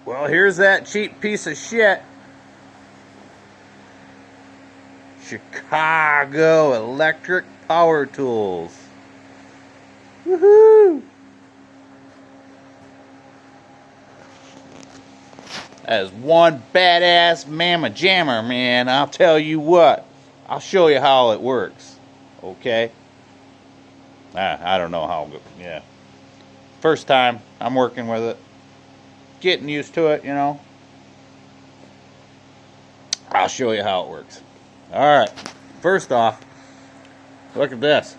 Well, here's that cheap piece of shit. Chicago Electric Power Tools. Woohoo! That is one badass mamma jammer, man. I'll tell you what. I'll show you how it works. Okay? I don't know how. Yeah. First time I'm working with it. Getting used to it, you know. I'll show you how it works. Alright. First off, look at this.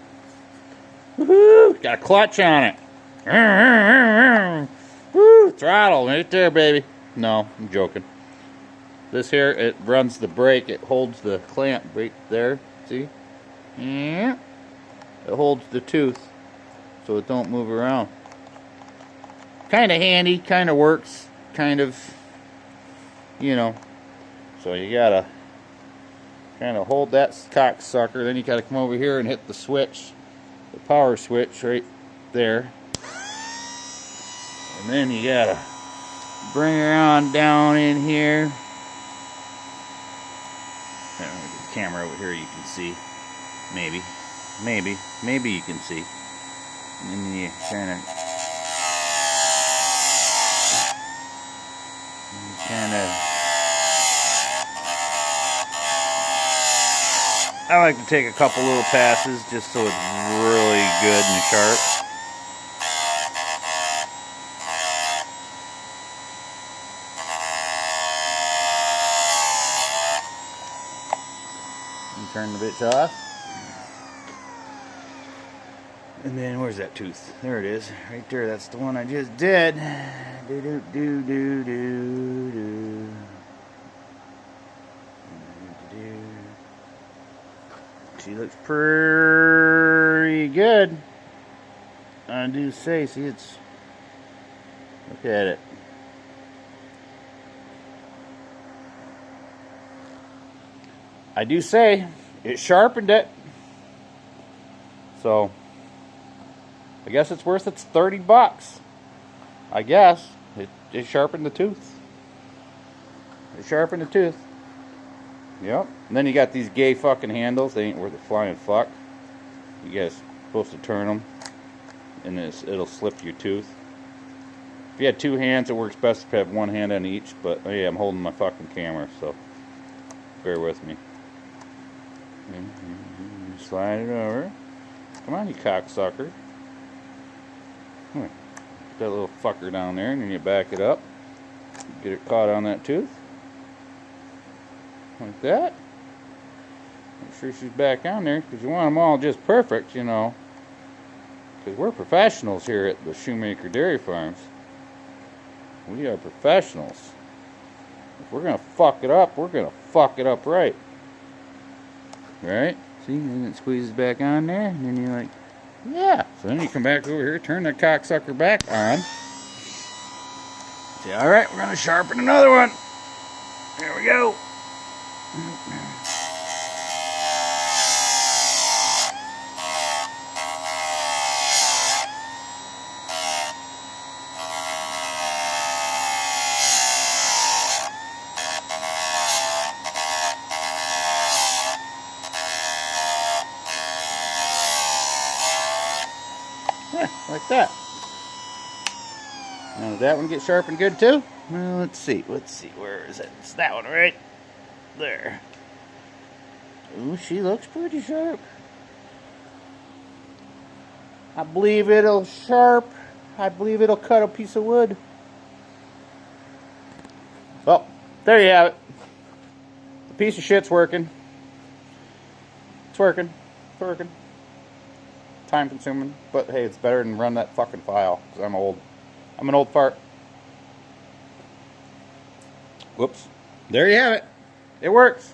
Woohoo! Got a clutch on it. Woo! Throttle right there, baby. No, I'm joking. This here, it runs the brake. It holds the clamp right there. See? Yeah. It holds the tooth so it don't move around. Kind of handy, kind of works, kind of, you know. So you gotta kind of hold that cocksucker. Then you gotta come over here and hit the switch, the power switch right there. And then you gotta bring her on down in here. Get the camera over here, you can see. Maybe you can see. And then you kind of I like to take a couple little passes just so it's really good and sharp. And turn the bitch off. And then where's that tooth? There it is, right there. That's the one I just did. Do do do do do do. She looks pretty good. I do say, see, it's. Look at it. I do say it sharpened it. So. I guess it's worth its $30. I guess. It sharpened the tooth. It sharpened the tooth. Yep. And then you got these gay fucking handles. They ain't worth a flying fuck. You guys supposed to turn them. And it'll slip your tooth. If you had two hands, it works best if you have one hand on each. But yeah, I'm holding my fucking camera, so bear with me. Slide it over. Come on, you cocksucker. Put that little fucker down there, and then you back it up. Get it caught on that tooth. Like that. Make sure she's back on there, because you want them all just perfect, you know. Because we're professionals here at the Shoemaker Dairy Farms. We are professionals. If we're going to fuck it up, we're going to fuck it up right. Right? See, and then it squeezes back on there, and then you're like, yeah. So then you come back over here, turn that cocksucker back on. Say, alright, we're going to sharpen another one. There we go. Yeah, like that. Now, does that one get sharpened good too? Well, let's see, where is it? It's that one right there. Ooh, she looks pretty sharp. I believe it'll cut a piece of wood. Well, there you have it. The piece of shit's working. It's working. It's working. Time consuming, but hey, it's better than run that fucking file, because I'm old. I'm an old fart. Whoops. There you have it. It works.